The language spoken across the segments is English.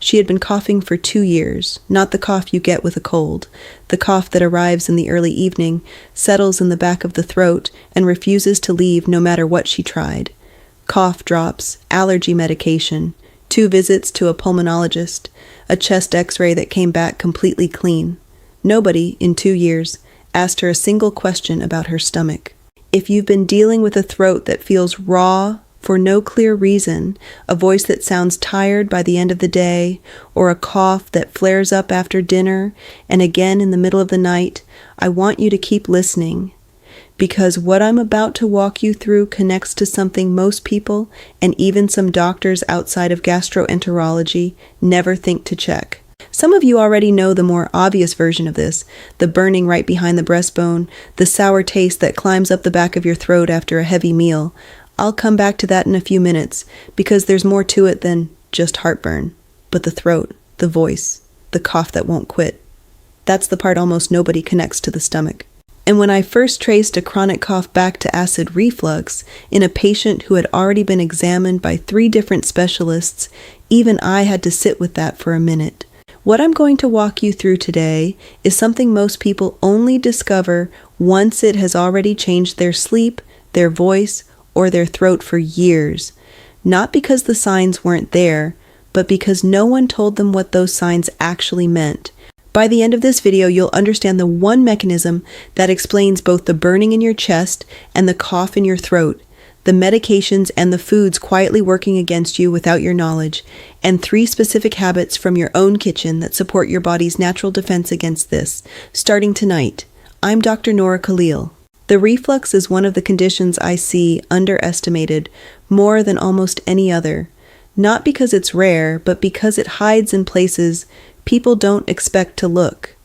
She had been coughing for 2 years, not the cough you get with a cold, the cough that arrives in the early evening, settles in the back of the throat, and refuses to leave no matter what she tried. Cough drops, allergy medication, 2 visits to a pulmonologist, a chest x-ray that came back completely clean. Nobody, in 2 years, asked her a single question about her stomach. If you've been dealing with a throat that feels raw for no clear reason, a voice that sounds tired by the end of the day, or a cough that flares up after dinner and again in the middle of the night, I want you to keep listening. Because what I'm about to walk you through connects to something most people, and even some doctors outside of gastroenterology, never think to check. Some of you already know the more obvious version of this, the burning right behind the breastbone, the sour taste that climbs up the back of your throat after a heavy meal. I'll come back to that in a few minutes, because there's more to it than just heartburn. But the throat, the voice, the cough that won't quit. That's the part almost nobody connects to the stomach. And when I first traced a chronic cough back to acid reflux in a patient who had already been examined by 3 different specialists, even I had to sit with that for a minute. What I'm going to walk you through today is something most people only discover once it has already changed their sleep, their voice, or their throat for years. Not because the signs weren't there, but because no one told them what those signs actually meant. By the end of this video, you'll understand the one mechanism that explains both the burning in your chest and the cough in your throat, the medications and the foods quietly working against you without your knowledge, and 3 specific habits from your own kitchen that support your body's natural defense against this, starting tonight. I'm Dr. Nora Khalil. The reflux is one of the conditions I see underestimated more than almost any other, not because it's rare, but because it hides in places people don't expect to look.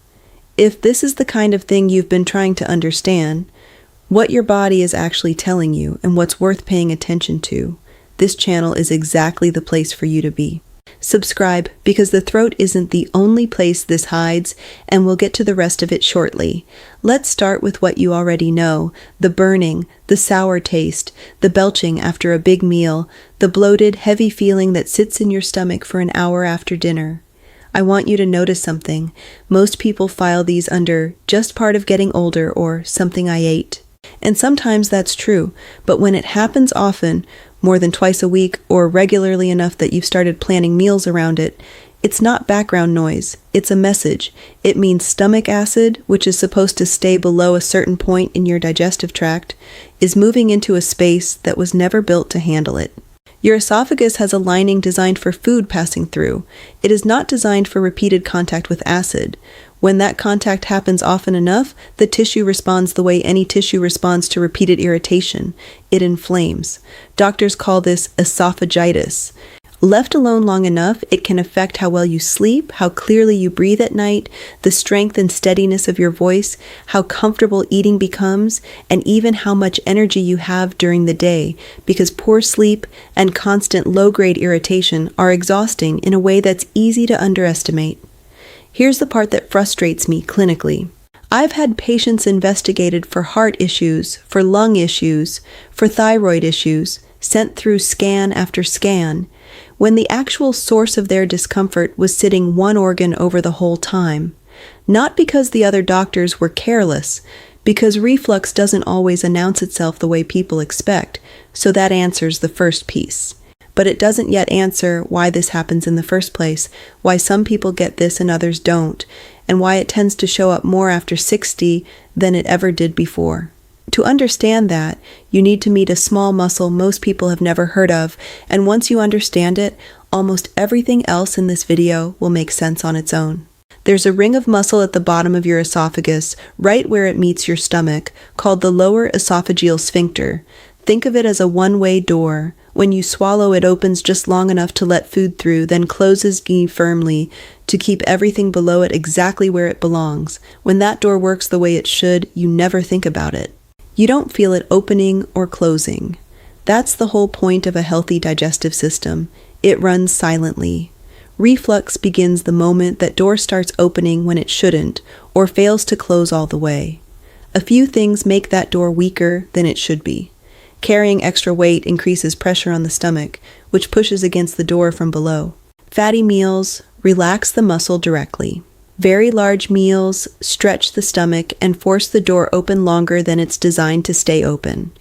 If this is the kind of thing you've been trying to understand, what your body is actually telling you and what's worth paying attention to, this channel is exactly the place for you to be. Subscribe, because the throat isn't the only place this hides, and we'll get to the rest of it shortly. Let's start with what you already know: the burning, the sour taste, the belching after a big meal, the bloated, heavy feeling that sits in your stomach for an hour after dinner. I want you to notice something. Most people file these under just part of getting older or something I ate. And sometimes that's true, but when it happens often, more than twice a week, or regularly enough that you've started planning meals around it, it's not background noise, it's a message. It means stomach acid, which is supposed to stay below a certain point in your digestive tract, is moving into a space that was never built to handle it. Your esophagus has a lining designed for food passing through. It is not designed for repeated contact with acid. When that contact happens often enough, the tissue responds the way any tissue responds to repeated irritation. It inflames. Doctors call this esophagitis. Left alone long enough, it can affect how well you sleep, how clearly you breathe at night, the strength and steadiness of your voice, how comfortable eating becomes, and even how much energy you have during the day, because poor sleep and constant low-grade irritation are exhausting in a way that's easy to underestimate. Here's the part that frustrates me clinically. I've had patients investigated for heart issues, for lung issues, for thyroid issues, sent through scan after scan, when the actual source of their discomfort was sitting one organ over the whole time. Not because the other doctors were careless, because reflux doesn't always announce itself the way people expect, so that answers the first piece. But it doesn't yet answer why this happens in the first place, why some people get this and others don't, and why it tends to show up more after 60 than it ever did before. To understand that, you need to meet a small muscle most people have never heard of, and once you understand it, almost everything else in this video will make sense on its own. There's a ring of muscle at the bottom of your esophagus, right where it meets your stomach, called the lower esophageal sphincter. Think of it as a one-way door. When you swallow, it opens just long enough to let food through, then closes firmly to keep everything below it exactly where it belongs. When that door works the way it should, you never think about it. You don't feel it opening or closing. That's the whole point of a healthy digestive system. It runs silently. Reflux begins the moment that door starts opening when it shouldn't, or fails to close all the way. A few things make that door weaker than it should be. Carrying extra weight increases pressure on the stomach, which pushes against the door from below. Fatty meals relax the muscle directly. Very large meals stretch the stomach and force the door open longer than it's designed to stay open.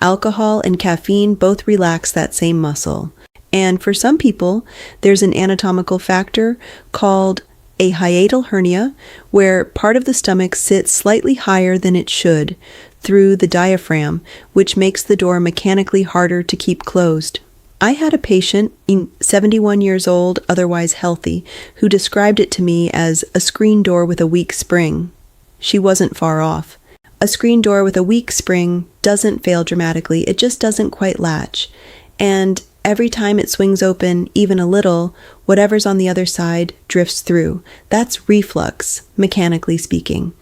Alcohol and caffeine both relax that same muscle. And for some people, there's an anatomical factor called a hiatal hernia, where part of the stomach sits slightly higher than it should through the diaphragm, which makes the door mechanically harder to keep closed. I had a patient, 71 years old, otherwise healthy, who described it to me as a screen door with a weak spring. She wasn't far off. A screen door with a weak spring doesn't fail dramatically, it just doesn't quite latch. And every time it swings open, even a little, whatever's on the other side drifts through. That's reflux, mechanically speaking.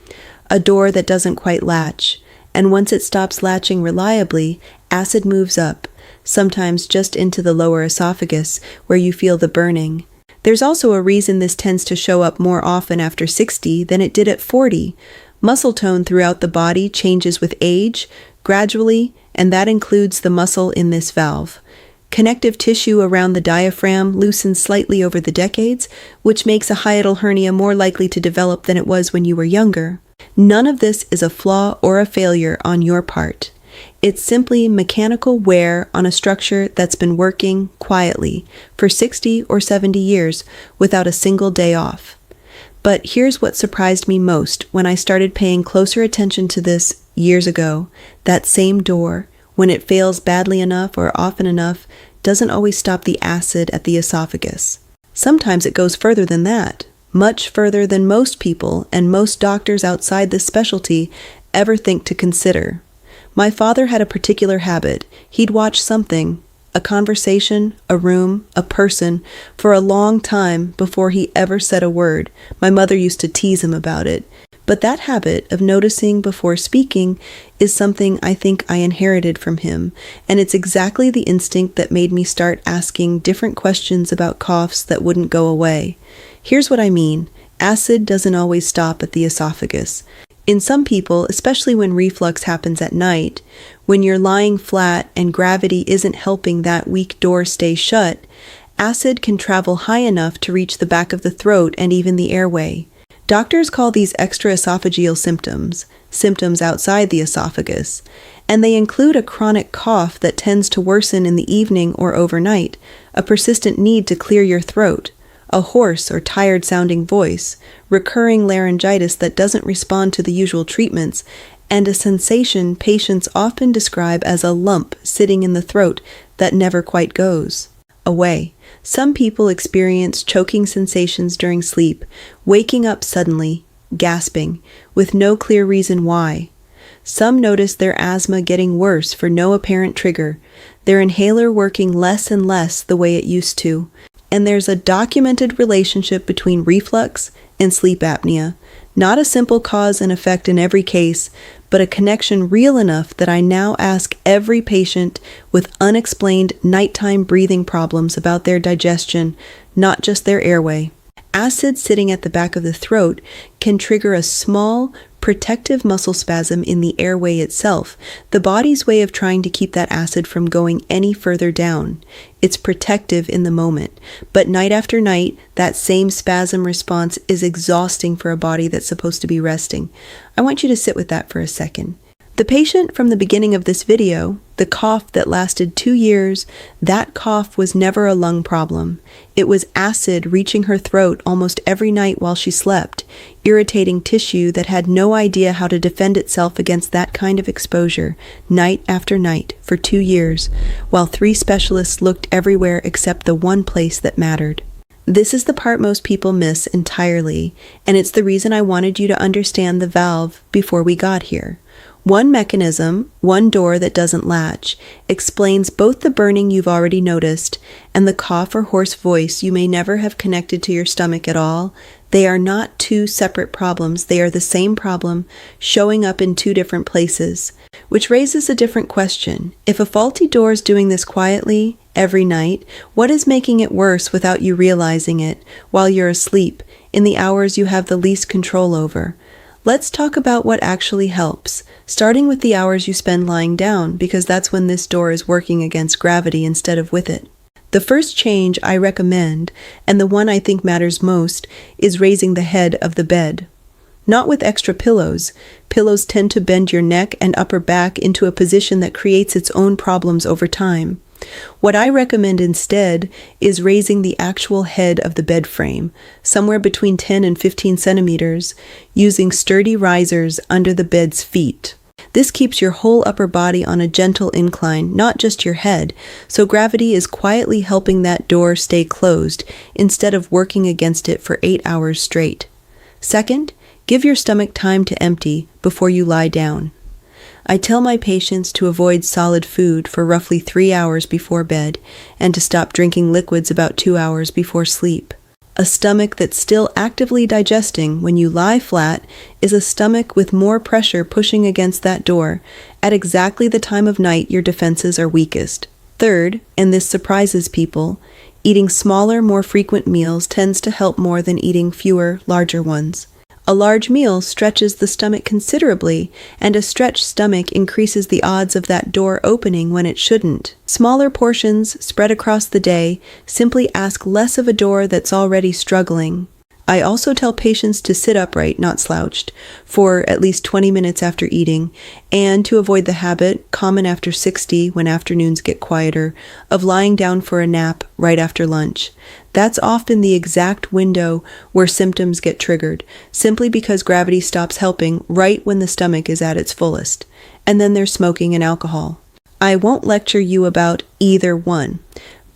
A door that doesn't quite latch. And once it stops latching reliably, acid moves up, sometimes just into the lower esophagus, where you feel the burning. There's also a reason this tends to show up more often after 60 than it did at 40. Muscle tone throughout the body changes with age, gradually, and that includes the muscle in this valve. Connective tissue around the diaphragm loosens slightly over the decades, which makes a hiatal hernia more likely to develop than it was when you were younger. None of this is a flaw or a failure on your part. It's simply mechanical wear on a structure that's been working quietly for 60 or 70 years without a single day off. But here's what surprised me most when I started paying closer attention to this years ago. That same door, when it fails badly enough or often enough, doesn't always stop the acid at the esophagus. Sometimes it goes further than that, much further than most people and most doctors outside this specialty ever think to consider. My father had a particular habit. He'd watch something, a conversation, a room, a person, for a long time before he ever said a word. My mother used to tease him about it. But that habit of noticing before speaking is something I think I inherited from him, and it's exactly the instinct that made me start asking different questions about coughs that wouldn't go away. Here's what I mean. Acid doesn't always stop at the esophagus. In some people, especially when reflux happens at night, when you're lying flat and gravity isn't helping that weak door stay shut, acid can travel high enough to reach the back of the throat and even the airway. Doctors call these extra-esophageal symptoms, symptoms outside the esophagus, and they include a chronic cough that tends to worsen in the evening or overnight, a persistent need to clear your throat, a hoarse or tired-sounding voice, recurring laryngitis that doesn't respond to the usual treatments, and a sensation patients often describe as a lump sitting in the throat that never quite goes away. Some people experience choking sensations during sleep, waking up suddenly, gasping, with no clear reason why. Some notice their asthma getting worse for no apparent trigger, their inhaler working less and less the way it used to. And there's a documented relationship between reflux and sleep apnea. Not a simple cause and effect in every case, but a connection real enough that I now ask every patient with unexplained nighttime breathing problems about their digestion, not just their airway. Acid sitting at the back of the throat can trigger a small, protective muscle spasm in the airway itself, the body's way of trying to keep that acid from going any further down. It's protective in the moment, but night after night, that same spasm response is exhausting for a body that's supposed to be resting. I want you to sit with that for a second. The patient from the beginning of this video, the cough that lasted 2 years, that cough was never a lung problem. It was acid reaching her throat almost every night while she slept, irritating tissue that had no idea how to defend itself against that kind of exposure, night after night, for 2 years, while 3 specialists looked everywhere except the one place that mattered. This is the part most people miss entirely, and it's the reason I wanted you to understand the valve before we got here. One mechanism, one door that doesn't latch, explains both the burning you've already noticed and the cough or hoarse voice you may never have connected to your stomach at all. They are not 2 separate problems. They are the same problem showing up in 2 different places, which raises a different question. If a faulty door is doing this quietly, every night, what is making it worse without you realizing it while you're asleep, in the hours you have the least control over? Let's talk about what actually helps, starting with the hours you spend lying down, because that's when this door is working against gravity instead of with it. The first change I recommend, and the one I think matters most, is raising the head of the bed. Not with extra pillows. Pillows tend to bend your neck and upper back into a position that creates its own problems over time. What I recommend instead is raising the actual head of the bed frame, somewhere between 10 and 15 centimeters, using sturdy risers under the bed's feet. This keeps your whole upper body on a gentle incline, not just your head, so gravity is quietly helping that door stay closed instead of working against it for 8 hours straight. Second, give your stomach time to empty before you lie down. I tell my patients to avoid solid food for roughly 3 hours before bed and to stop drinking liquids about 2 hours before sleep. A stomach that's still actively digesting when you lie flat is a stomach with more pressure pushing against that door at exactly the time of night your defenses are weakest. Third, and this surprises people, eating smaller, more frequent meals tends to help more than eating fewer, larger ones. A large meal stretches the stomach considerably, and a stretched stomach increases the odds of that door opening when it shouldn't. Smaller portions, spread across the day, simply ask less of a door that's already struggling. I also tell patients to sit upright, not slouched, for at least 20 minutes after eating, and to avoid the habit, common after 60 when afternoons get quieter, of lying down for a nap right after lunch. That's often the exact window where symptoms get triggered, simply because gravity stops helping right when the stomach is at its fullest. And then there's smoking and alcohol. I won't lecture you about either one,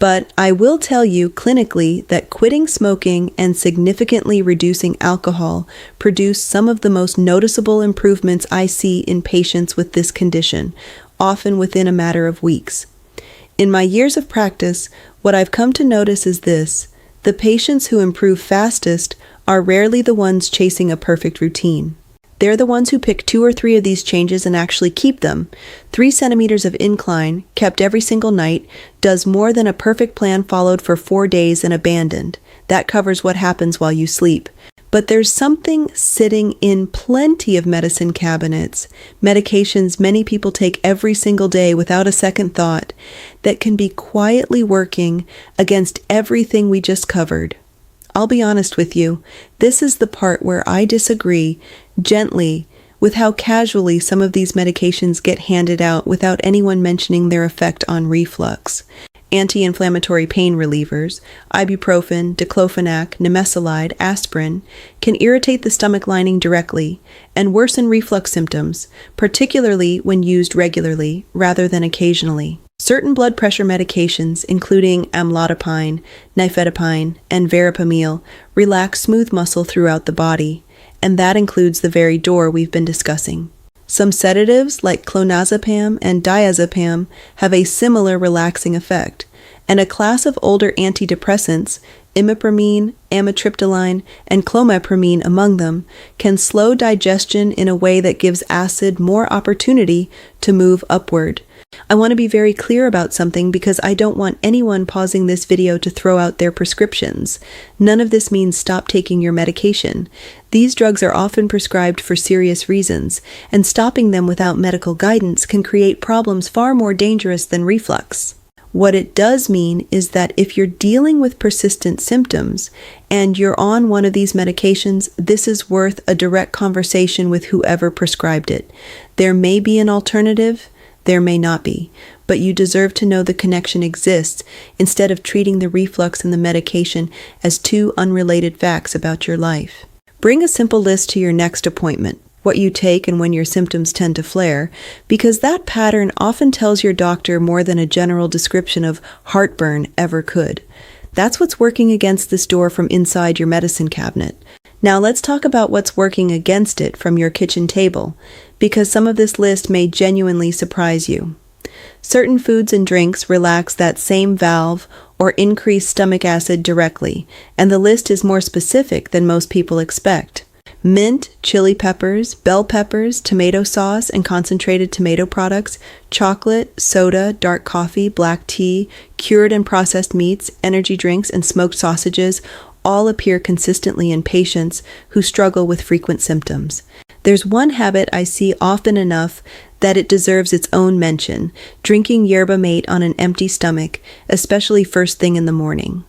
but I will tell you clinically that quitting smoking and significantly reducing alcohol produce some of the most noticeable improvements I see in patients with this condition, often within a matter of weeks. In my years of practice, what I've come to notice is this: the patients who improve fastest are rarely the ones chasing a perfect routine. They're the ones who pick 2 or 3 of these changes and actually keep them. 3 centimeters of incline, kept every single night, does more than a perfect plan followed for 4 days and abandoned. That covers what happens while you sleep. But there's something sitting in plenty of medicine cabinets, medications many people take every single day without a second thought, that can be quietly working against everything we just covered. I'll be honest with you, this is the part where I disagree, gently, with how casually some of these medications get handed out without anyone mentioning their effect on reflux. Anti-inflammatory pain relievers, ibuprofen, diclofenac, nimesulide, aspirin, can irritate the stomach lining directly and worsen reflux symptoms, particularly when used regularly rather than occasionally. Certain blood pressure medications, including amlodipine, nifedipine, and verapamil, relax smooth muscle throughout the body, and that includes the very door we've been discussing. Some sedatives, like clonazepam and diazepam, have a similar relaxing effect, and a class of older antidepressants, imipramine, amitriptyline, and clomipramine among them, can slow digestion in a way that gives acid more opportunity to move upward. I want to be very clear about something because I don't want anyone pausing this video to throw out their prescriptions. None of this means stop taking your medication. These drugs are often prescribed for serious reasons, and stopping them without medical guidance can create problems far more dangerous than reflux. What it does mean is that if you're dealing with persistent symptoms and you're on one of these medications, this is worth a direct conversation with whoever prescribed it. There may be an alternative. There may not be, but you deserve to know the connection exists instead of treating the reflux and the medication as 2 unrelated facts about your life. Bring a simple list to your next appointment, what you take and when your symptoms tend to flare, because that pattern often tells your doctor more than a general description of heartburn ever could. That's what's working against this door from inside your medicine cabinet. Now let's talk about what's working against it from your kitchen table, because some of this list may genuinely surprise you. Certain foods and drinks relax that same valve or increase stomach acid directly, and the list is more specific than most people expect. Mint, chili peppers, bell peppers, tomato sauce and concentrated tomato products, chocolate, soda, dark coffee, black tea, cured and processed meats, energy drinks, and smoked sausages all appear consistently in patients who struggle with frequent symptoms. There's one habit I see often enough that it deserves its own mention: drinking yerba mate on an empty stomach, especially first thing in the morning.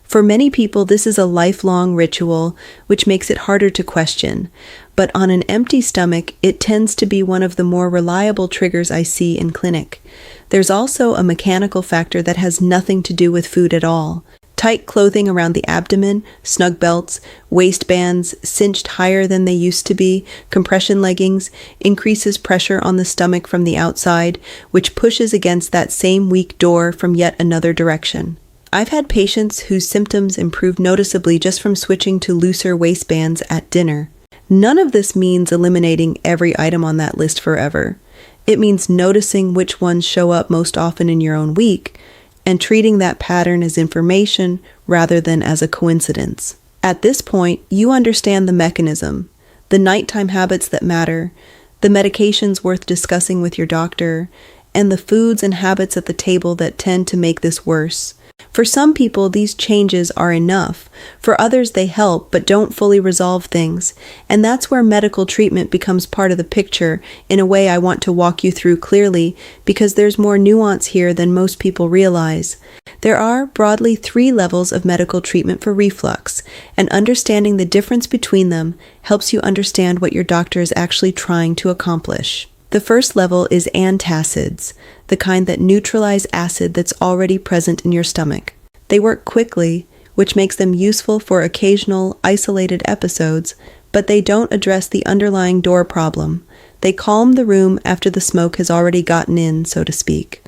For many people, this is a lifelong ritual, which makes it harder to question. But on an empty stomach, it tends to be one of the more reliable triggers I see in clinic. There's also a mechanical factor that has nothing to do with food at all. Tight clothing around the abdomen, snug belts, waistbands cinched higher than they used to be, compression leggings, increases pressure on the stomach from the outside, which pushes against that same weak door from yet another direction. I've had patients whose symptoms improved noticeably just from switching to looser waistbands at dinner. None of this means eliminating every item on that list forever. It means noticing which ones show up most often in your own week, and treating that pattern as information rather than as a coincidence. At this point, you understand the mechanism, the nighttime habits that matter, the medications worth discussing with your doctor, and the foods and habits at the table that tend to make this worse. For some people, these changes are enough. For others, they help but don't fully resolve things. And that's where medical treatment becomes part of the picture in a way I want to walk you through clearly, because there's more nuance here than most people realize. There are broadly 3 levels of medical treatment for reflux, and understanding the difference between them helps you understand what your doctor is actually trying to accomplish. The first level is antacids, the kind that neutralize acid that's already present in your stomach. They work quickly, which makes them useful for occasional, isolated episodes, but they don't address the underlying door problem. They calm the room after the smoke has already gotten in, so to speak.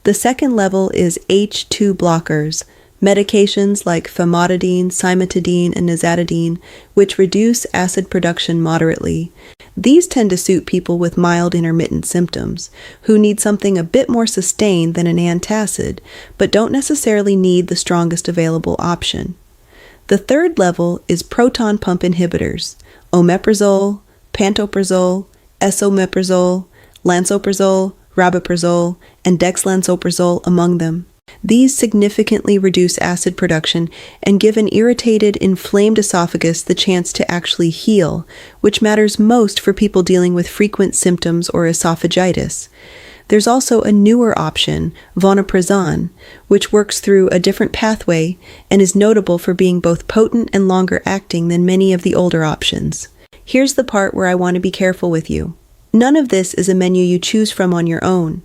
The second level is H2 blockers, medications like famotidine, cimetidine, and nizatidine, which reduce acid production moderately. These tend to suit people with mild intermittent symptoms, who need something a bit more sustained than an antacid, but don't necessarily need the strongest available option. The third level is proton pump inhibitors: omeprazole, pantoprazole, esomeprazole, lansoprazole, rabeprazole, and dexlansoprazole among them. These significantly reduce acid production and give an irritated, inflamed esophagus the chance to actually heal, which matters most for people dealing with frequent symptoms or esophagitis. There's also a newer option, vonoprazan, which works through a different pathway and is notable for being both potent and longer acting than many of the older options. Here's the part where I want to be careful with you. None of this is a menu you choose from on your own.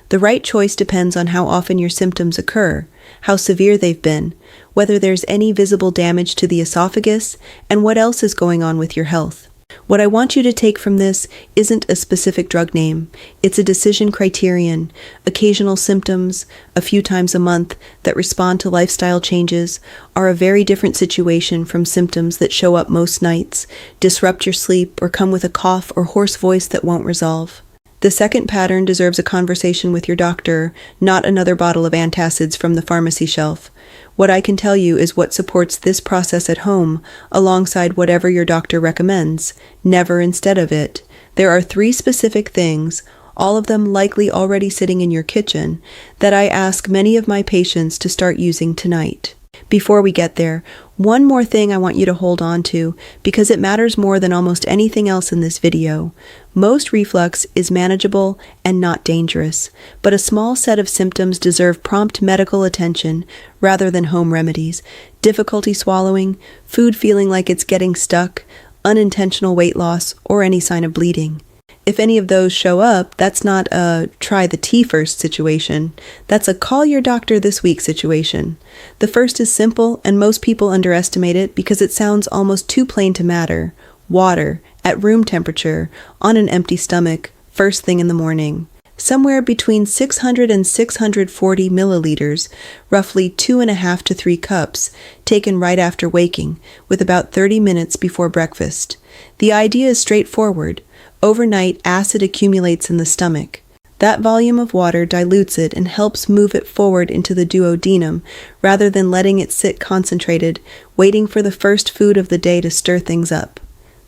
The right choice depends on how often your symptoms occur, how severe they've been, whether there's any visible damage to the esophagus, and what else is going on with your health. What I want you to take from this isn't a specific drug name. It's a decision criterion. Occasional symptoms, a few times a month, that respond to lifestyle changes are a very different situation from symptoms that show up most nights, disrupt your sleep, or come with a cough or hoarse voice that won't resolve. The second pattern deserves a conversation with your doctor, not another bottle of antacids from the pharmacy shelf. What I can tell you is what supports this process at home, alongside whatever your doctor recommends, never instead of it. There are 3 specific things, all of them likely already sitting in your kitchen, that I ask many of my patients to start using tonight. Before we get there, one more thing I want you to hold on to, because it matters more than almost anything else in this video. Most reflux is manageable and not dangerous, but a small set of symptoms deserve prompt medical attention rather than home remedies. Difficulty swallowing, food feeling like it's getting stuck, unintentional weight loss, or any sign of bleeding. If any of those show up, that's not a try the tea first situation. That's a call your doctor this week situation. The first is simple, and most people underestimate it because it sounds almost too plain to matter. Water, at room temperature, on an empty stomach, first thing in the morning. Somewhere between 600 and 640 milliliters, roughly 2.5 to 3 cups, taken right after waking, with about 30 minutes before breakfast. The idea is straightforward. Overnight, acid accumulates in the stomach. That volume of water dilutes it and helps move it forward into the duodenum, rather than letting it sit concentrated, waiting for the first food of the day to stir things up.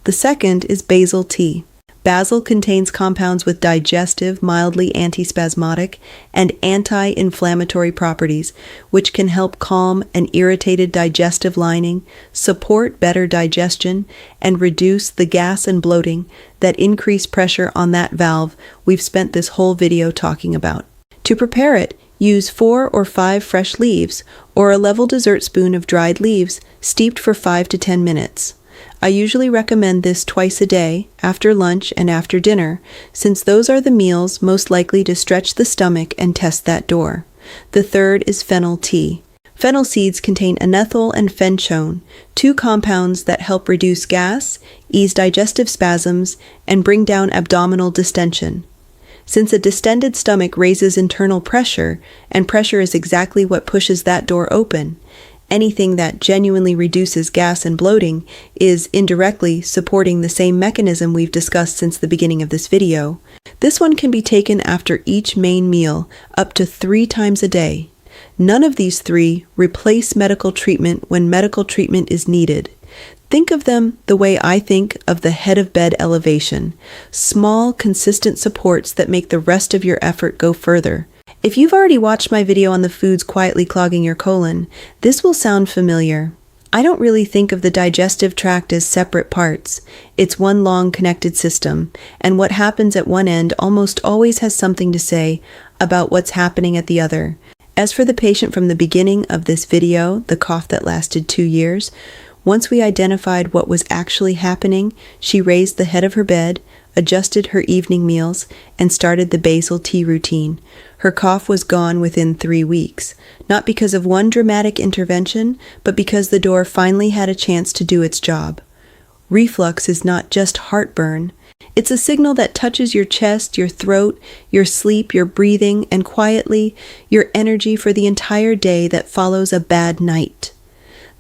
The second is basil tea. Basil contains compounds with digestive, mildly antispasmodic, and anti-inflammatory properties, which can help calm an irritated digestive lining, support better digestion, and reduce the gas and bloating that increase pressure on that valve we've spent this whole video talking about. To prepare it, use 4 or 5 fresh leaves, or a level dessert spoon of dried leaves steeped for 5 to 10 minutes. I usually recommend this twice a day, after lunch and after dinner, since those are the meals most likely to stretch the stomach and test that door. The third is fennel tea. Fennel seeds contain anethol and fenchone, 2 compounds that help reduce gas, ease digestive spasms, and bring down abdominal distension. Since a distended stomach raises internal pressure, and pressure is exactly what pushes that door open, anything that genuinely reduces gas and bloating is indirectly supporting the same mechanism we've discussed since the beginning of this video. This one can be taken after each main meal, up to 3 times a day. None of these 3 replace medical treatment when medical treatment is needed. Think of them the way I think of the head of bed elevation, small, consistent supports that make the rest of your effort go further. If you've already watched my video on the foods quietly clogging your colon, this will sound familiar. I don't really think of the digestive tract as separate parts. It's one long connected system, and what happens at one end almost always has something to say about what's happening at the other. As for the patient from the beginning of this video, the cough that lasted 2 years, once we identified what was actually happening, she raised the head of her bed, adjusted her evening meals, and started the basil tea routine. Her cough was gone within 3 weeks, not because of one dramatic intervention, but because the door finally had a chance to do its job. Reflux is not just heartburn. It's a signal that touches your chest, your throat, your sleep, your breathing, and quietly, your energy for the entire day that follows a bad night.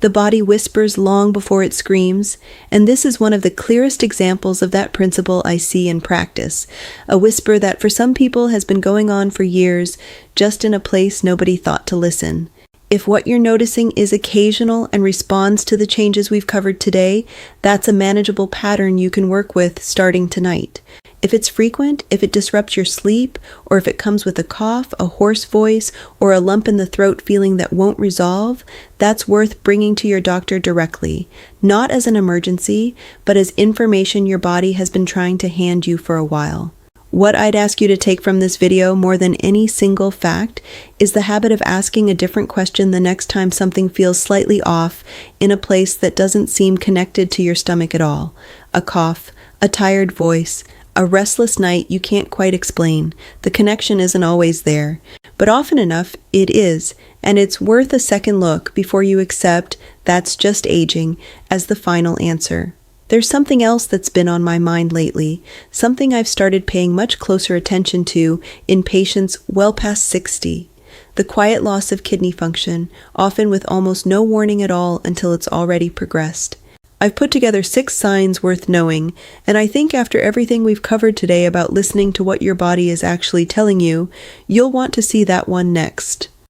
The body whispers long before it screams, and this is one of the clearest examples of that principle I see in practice, a whisper that for some people has been going on for years, just in a place nobody thought to listen. If what you're noticing is occasional and responds to the changes we've covered today, that's a manageable pattern you can work with starting tonight. If it's frequent, if it disrupts your sleep, or if it comes with a cough, a hoarse voice, or a lump in the throat feeling that won't resolve, that's worth bringing to your doctor directly, not as an emergency, but as information your body has been trying to hand you for a while. What I'd ask you to take from this video more than any single fact is the habit of asking a different question the next time something feels slightly off in a place that doesn't seem connected to your stomach at all. A cough, a tired voice, a restless night you can't quite explain. The connection isn't always there, but often enough it is, and it's worth a second look before you accept that's just aging as the final answer. There's something else that's been on my mind lately, something I've started paying much closer attention to in patients well past 60. The quiet loss of kidney function, often with almost no warning at all until it's already progressed. I've put together 6 signs worth knowing, and I think after everything we've covered today about listening to what your body is actually telling you, you'll want to see that one next.